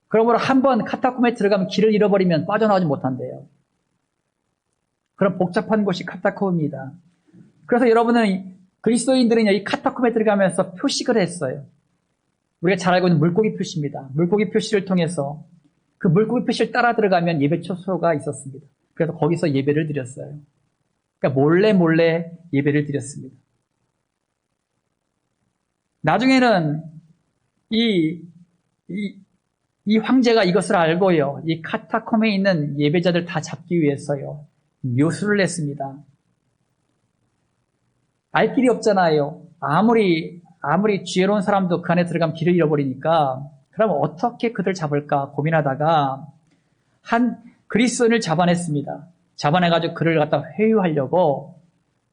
그러므로 한번 카타콤에 들어가면 길을 잃어버리면 빠져나오지 못한대요. 그런 복잡한 곳이 카타콤입니다. 그래서 여러분은 그리스도인들은 이 카타콤에 들어가면서 표식을 했어요. 우리가 잘 알고 있는 물고기 표시입니다. 물고기 표시를 통해서 그 물고기 표시를 따라 들어가면 예배 초소가 있었습니다. 그래서 거기서 예배를 드렸어요. 그러니까 몰래 예배를 드렸습니다. 나중에는 이 황제가 이것을 알고요. 이 카타콤에 있는 예배자들 다 잡기 위해서요. 묘수를 냈습니다. 알 길이 없잖아요. 아무리 지혜로운 사람도 그 안에 들어가면 길을 잃어버리니까 그럼 어떻게 그들 잡을까 고민하다가 한 그리스도인을 잡아냈습니다. 잡아내가지고 그를 갖다 회유하려고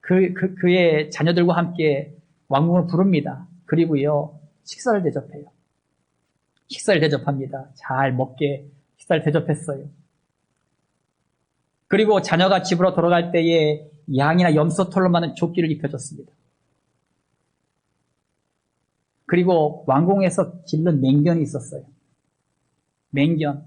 그의 자녀들과 함께 왕궁을 부릅니다. 그리고요 식사를 대접해요. 식사를 대접합니다. 잘 먹게 식사를 대접했어요. 그리고 자녀가 집으로 돌아갈 때에 양이나 염소털로 만든 조끼를 입혀줬습니다. 그리고 왕궁에서 기른 맹견이 있었어요. 맹견.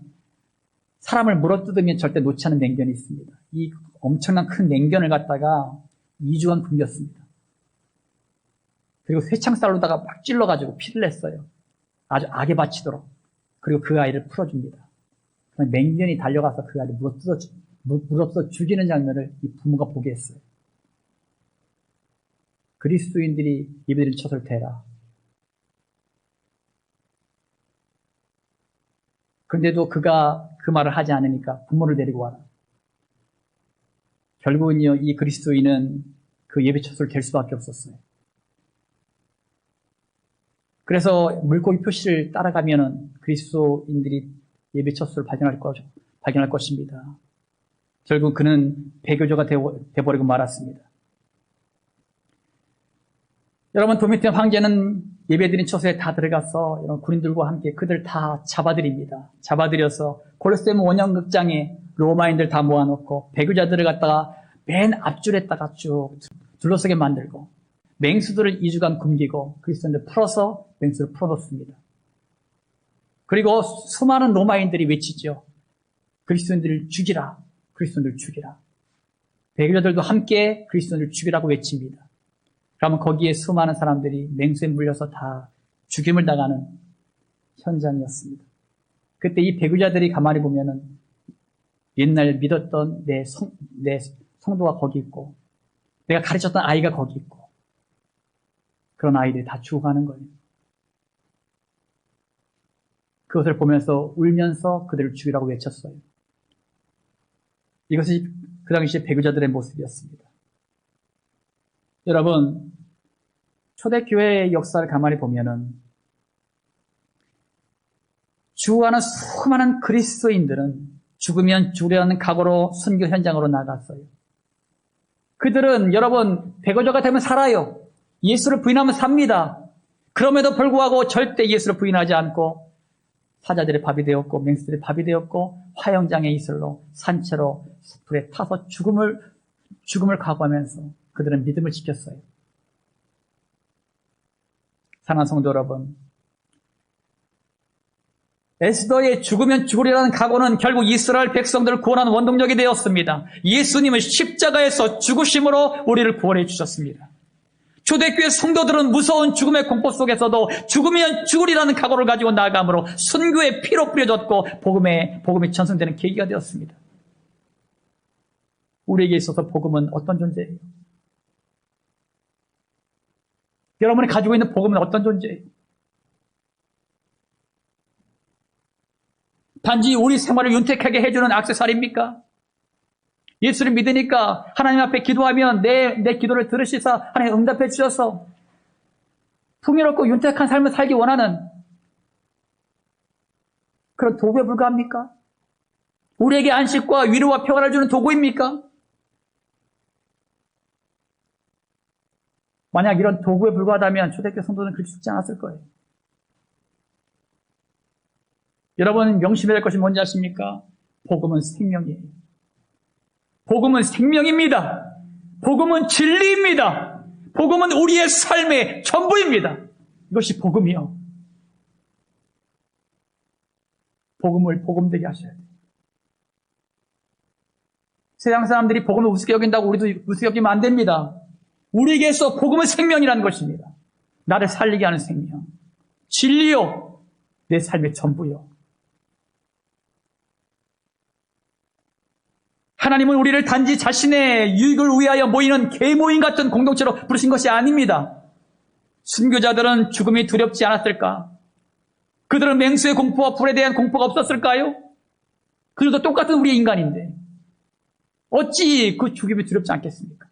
사람을 물어뜯으면 절대 놓지 않은 맹견이 있습니다. 이 엄청난 큰 맹견을 갖다가 2주간 굶겼습니다. 그리고 쇠창살로다가 막 찔러가지고 피를 냈어요. 아주 악에 바치도록. 그리고 그 아이를 풀어줍니다. 맹견이 달려가서 그 아이를 물어뜯어 죽이는 장면을 이 부모가 보게 했어요. 그리스도인들이 예배드린 촛을 대라. 그런데도 그가 그 말을 하지 않으니까 부모를 데리고 와라. 결국은요, 이 그리스도인은 그 예배 촛을 댈 수밖에 없었어요. 그래서 물고기 표시를 따라가면은 그리스도인들이 예배 촛을 발견할 것입니다. 결국 그는 배교자가 되어버리고 말았습니다. 여러분, 도미티안 황제는 예배드린 촛에 다 들어가서 이런 군인들과 함께 그들 다 잡아들입니다. 잡아들여서 콜로세움 원형극장에 로마인들 다 모아놓고 배교자들을 갖다가 맨 앞줄에다가 쭉 둘러서게 만들고 맹수들을 2주간 굶기고 그리스도인들 풀어서 맹수를 풀어놓습니다. 그리고 수많은 로마인들이 외치죠. 그리스도인들을 죽이라. 그리스도인들을 죽이라. 배교자들도 함께 그리스도인들을 죽이라고 외칩니다. 그러면 거기에 수많은 사람들이 맹수에 물려서 다 죽임을 당하는 현장이었습니다. 그때 이 배교자들이 가만히 보면은 옛날 믿었던 내 성도가 거기 있고 내가 가르쳤던 아이가 거기 있고 그런 아이들이 다 죽어가는 거예요. 그것을 보면서 울면서 그들을 죽이라고 외쳤어요. 이것이 그 당시 배교자들의 모습이었습니다. 여러분, 초대교회의 역사를 가만히 보면은 죽어가는 수많은 그리스도인들은 죽으면 죽으려는 각오로 선교 현장으로 나갔어요. 그들은 여러분 배교자가 되면 살아요. 예수를 부인하면 삽니다. 그럼에도 불구하고 절대 예수를 부인하지 않고 사자들의 밥이 되었고 맹수들의 밥이 되었고 화영장의 이슬로 산채로 불에 타서 죽음을 각오하면서 그들은 믿음을 지켰어요. 사랑하는 성도 여러분, 에스더의 죽으면 죽으리라는 각오는 결국 이스라엘 백성들을 구원하는 원동력이 되었습니다. 예수님은 십자가에서 죽으심으로 우리를 구원해 주셨습니다. 초대교회 성도들은 무서운 죽음의 공포 속에서도 죽으면 죽으리라는 각오를 가지고 나아감으로 순교의 피로 뿌려졌고 복음이 전승되는 계기가 되었습니다. 우리에게 있어서 복음은 어떤 존재예요? 여러분이 가지고 있는 복음은 어떤 존재예요? 단지 우리 생활을 윤택하게 해주는 액세서리입니까? 예수를 믿으니까 하나님 앞에 기도하면 내 기도를 들으시사 하나님 응답해 주셔서 풍요롭고 윤택한 삶을 살기 원하는 그런 도구에 불과합니까? 우리에게 안식과 위로와 평안을 주는 도구입니까? 만약 이런 도구에 불과하다면 초대교회 성도는 그렇게 죽지 않았을 거예요. 여러분 명심해야 될 것이 뭔지 아십니까? 복음은 생명이에요. 복음은 생명입니다. 복음은 진리입니다. 복음은 우리의 삶의 전부입니다. 이것이 복음이요. 복음을 복음되게 하셔야 돼요. 세상 사람들이 복음을 우습게 여긴다고 우리도 우습게 여기면 안 됩니다. 우리에게서 복음은 생명이라는 것입니다. 나를 살리게 하는 생명. 진리요. 내 삶의 전부요. 하나님은 우리를 단지 자신의 유익을 위하여 모이는 계모임 같은 공동체로 부르신 것이 아닙니다. 순교자들은 죽음이 두렵지 않았을까? 그들은 맹수의 공포와 불에 대한 공포가 없었을까요? 그들도 똑같은 우리의 인간인데 어찌 그 죽음이 두렵지 않겠습니까?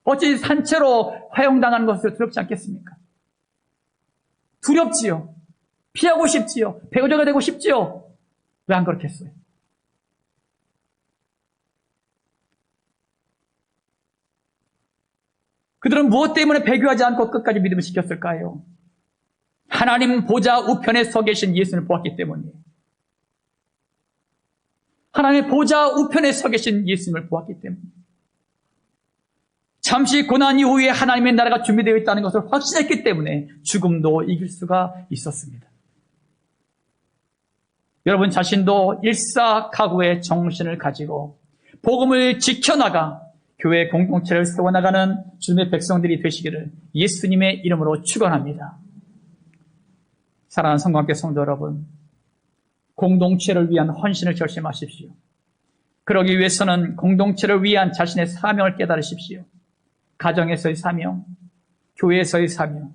어찌 산채로 화형당하는 것을 두렵지 않겠습니까? 두렵지요. 피하고 싶지요. 배교자가 되고 싶지요. 왜 안 그렇겠어요? 그들은 무엇 때문에 배교하지 않고 끝까지 믿음을 지켰을까요? 하나님 보좌 우편에 서 계신 예수님을 보았기 때문이에요. 하나님의 보좌 우편에 서 계신 예수님을 보았기 때문이에요. 잠시 고난 이후에 하나님의 나라가 준비되어 있다는 것을 확신했기 때문에 죽음도 이길 수가 있었습니다. 여러분 자신도 일사각오의 정신을 가지고 복음을 지켜나가 교회 공동체를 세워나가는 주님의 백성들이 되시기를 예수님의 이름으로 축원합니다. 사랑하는 성도님께 성도 여러분, 공동체를 위한 헌신을 결심하십시오. 그러기 위해서는 공동체를 위한 자신의 사명을 깨달으십시오. 가정에서의 사명, 교회에서의 사명,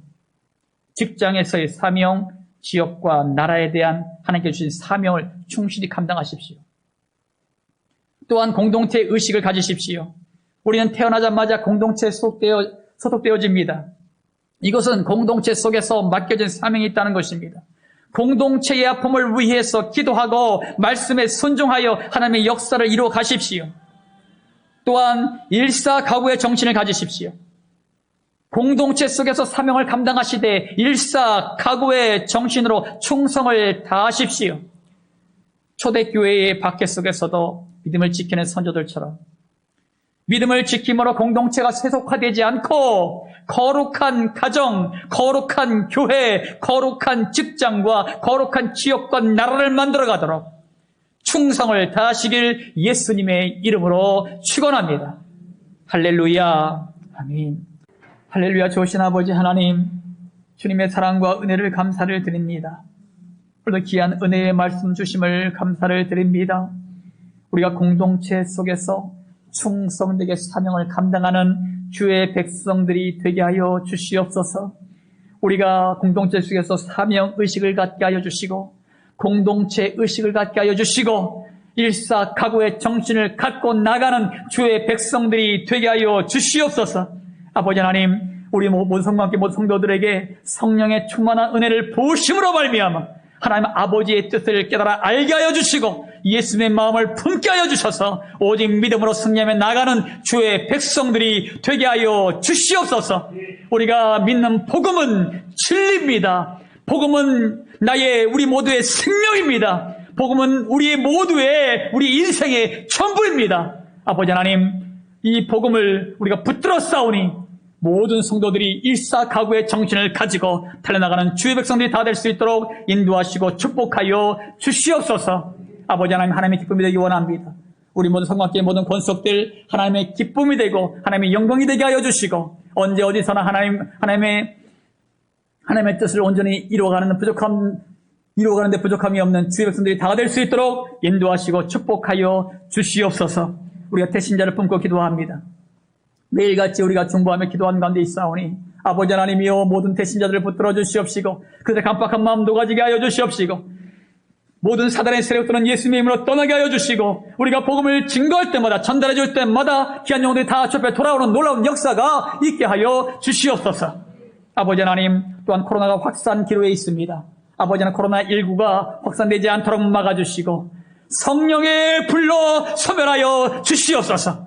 직장에서의 사명, 지역과 나라에 대한 하나님께 주신 사명을 충실히 감당하십시오. 또한 공동체 의식을 가지십시오. 우리는 태어나자마자 공동체에 소속되어집니다. 이것은 공동체 속에서 맡겨진 사명이 있다는 것입니다. 공동체의 아픔을 위해서 기도하고 말씀에 순종하여 하나님의 역사를 이루어 가십시오. 또한 일사각오의 정신을 가지십시오. 공동체 속에서 사명을 감당하시되 일사각오의 정신으로 충성을 다하십시오. 초대교회의 박해 속에서도 믿음을 지키는 선조들처럼 믿음을 지킴으로 공동체가 세속화되지 않고 거룩한 가정, 거룩한 교회, 거룩한 직장과 거룩한 지역과 나라를 만들어가도록 충성을 다하시길 예수님의 이름으로 축원합니다. 할렐루야. 아멘. 할렐루야. 좋으신 아버지 하나님, 주님의 사랑과 은혜를 감사를 드립니다. 오늘도 귀한 은혜의 말씀 주심을 감사를 드립니다. 우리가 공동체 속에서 충성되게 사명을 감당하는 주의 백성들이 되게 하여 주시옵소서. 우리가 공동체 속에서 사명의식을 갖게 하여 주시고 공동체 의식을 갖게 하여 주시고 일사각오의 정신을 갖고 나가는 주의 백성들이 되게 하여 주시옵소서. 아버지 하나님, 우리 모든 성도와 모든 성도들에게 성령의 충만한 은혜를 부으심으로 말미암아 하나님 아버지의 뜻을 깨달아 알게 하여 주시고 예수님의 마음을 품게 하여 주셔서 오직 믿음으로 승리하며 나가는 주의 백성들이 되게 하여 주시옵소서. 우리가 믿는 복음은 진리입니다. 복음은 우리 모두의 생명입니다. 복음은 우리 인생의 전부입니다. 아버지 하나님, 이 복음을 우리가 붙들어 싸우니 모든 성도들이 일사각오의 정신을 가지고 달려나가는 주의 백성들이 다 될 수 있도록 인도하시고 축복하여 주시옵소서. 아버지 하나님, 하나님의 기쁨이 되기 원합니다. 우리 모든 성도의 모든 권속들 하나님의 기쁨이 되고 하나님의 영광이 되게 하여 주시고 언제 어디서나 하나님의 뜻을 온전히 이루어가는데 부족함이 없는 주의 백성들이 다 될 수 있도록 인도하시고 축복하여 주시옵소서. 우리가 태신자를 품고 기도합니다. 매일같이 우리가 중보하며 기도하는 가운데 있사오니 아버지 하나님이여 모든 태신자들을 붙들어 주시옵시고 그들의 깜빡한 마음 녹아지게 하여 주시옵시고 모든 사단의 세력들은 예수님의 이름으로 떠나게 하여 주시고 우리가 복음을 증거할 때마다 전달해 줄 때마다 귀한 영혼들이 다 접해 돌아오는 놀라운 역사가 있게 하여 주시옵소서. 아버지 하나님, 또한 코로나가 확산 기로에 있습니다. 아버지 하나님, 코로나19가 확산되지 않도록 막아주시고 성령의 불로 소멸하여 주시옵소서.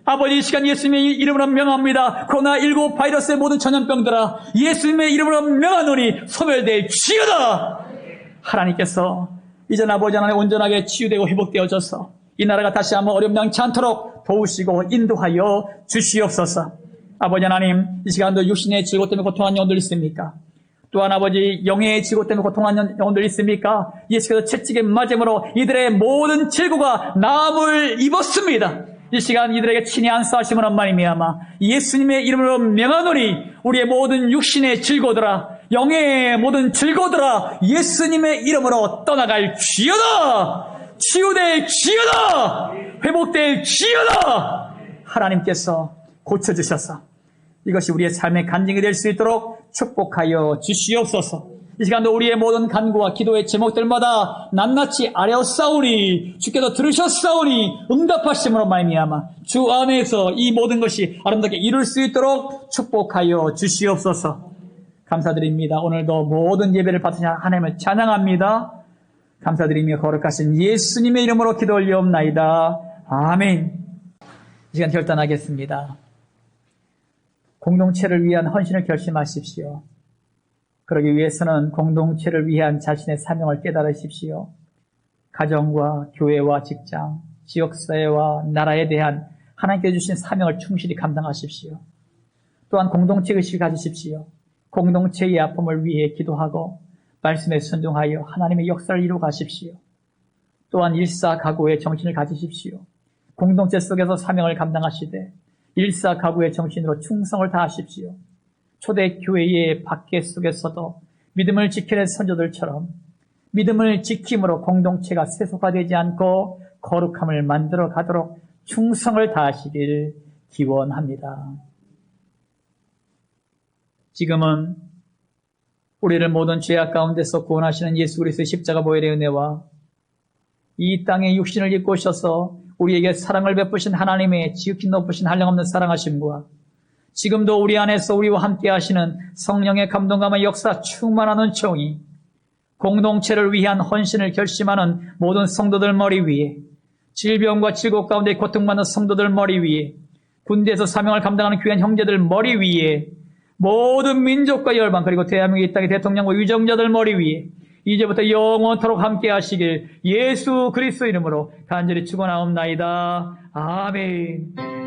아버지, 이 시간 예수님의 이름으로 명합니다. 코로나19 바이러스의 모든 전염병들아 예수님의 이름으로 명하노니 소멸될지어다. 하나님께서 이전 아버지 하나님 온전하게 치유되고 회복되어져서 이 나라가 다시 한번 어렵지 않도록 도우시고 인도하여 주시옵소서. 아버지 하나님, 이 시간도 육신의 질고 때문에 고통하는 영혼들 있습니까? 또한 아버지 영의 질고 때문에 고통하는 영혼들 있습니까? 예수께서 채찍의 맞음으로 이들의 모든 질고가 나음을 입었습니다. 이 시간 이들에게 친히 안수하심으로 말미암아 예수님의 이름으로 명하노니 우리의 모든 육신의 질고들아 영의 모든 질고들아 예수님의 이름으로 떠나갈지어다. 치유될지어다. 회복될지어다. 하나님께서 고쳐주셔서 이것이 우리의 삶의 간증이 될 수 있도록 축복하여 주시옵소서. 이 시간도 우리의 모든 간구와 기도의 제목들마다 낱낱이 아뢰었사오니 주께서 들으셨사오니 응답하심으로 말미암아 주 안에서 이 모든 것이 아름답게 이룰 수 있도록 축복하여 주시옵소서. 감사드립니다. 오늘도 모든 예배를 받으신 하나님을 찬양합니다. 감사드리며 거룩하신 예수님의 이름으로 기도 올리옵나이다. 아멘. 이 시간 결단하겠습니다. 공동체를 위한 헌신을 결심하십시오. 그러기 위해서는 공동체를 위한 자신의 사명을 깨달으십시오. 가정과 교회와 직장, 지역사회와 나라에 대한 하나님께 주신 사명을 충실히 감당하십시오. 또한 공동체 의식을 가지십시오. 공동체의 아픔을 위해 기도하고 말씀에 순종하여 하나님의 역사를 이루어 가십시오. 또한 일사각오의 정신을 가지십시오. 공동체 속에서 사명을 감당하시되 일사각오의 정신으로 충성을 다하십시오. 초대교회의 밖에 속에서도 믿음을 지키는 선조들처럼 믿음을 지킴으로 공동체가 세속화되지 않고 거룩함을 만들어 가도록 충성을 다하시길 기원합니다. 지금은 우리를 모든 죄악 가운데서 구원하시는 예수 그리스도의 십자가 보혈의 은혜와 이 땅에 육신을 입고 오셔서 우리에게 사랑을 베푸신 하나님의 지극히 높으신 한량없는 사랑하심과 지금도 우리 안에서 우리와 함께 하시는 성령의 감동감의 역사 충만한 은총이 공동체를 위한 헌신을 결심하는 모든 성도들 머리 위에 질병과 질곡 가운데 고통받는 성도들 머리 위에 군대에서 사명을 감당하는 귀한 형제들 머리 위에 모든 민족과 열방 그리고 대한민국 이 땅의 대통령과 위정자들 머리 위에 이제부터 영원토록 함께 하시길 예수 그리스도 이름으로 간절히 축원하옵나이다. 아멘.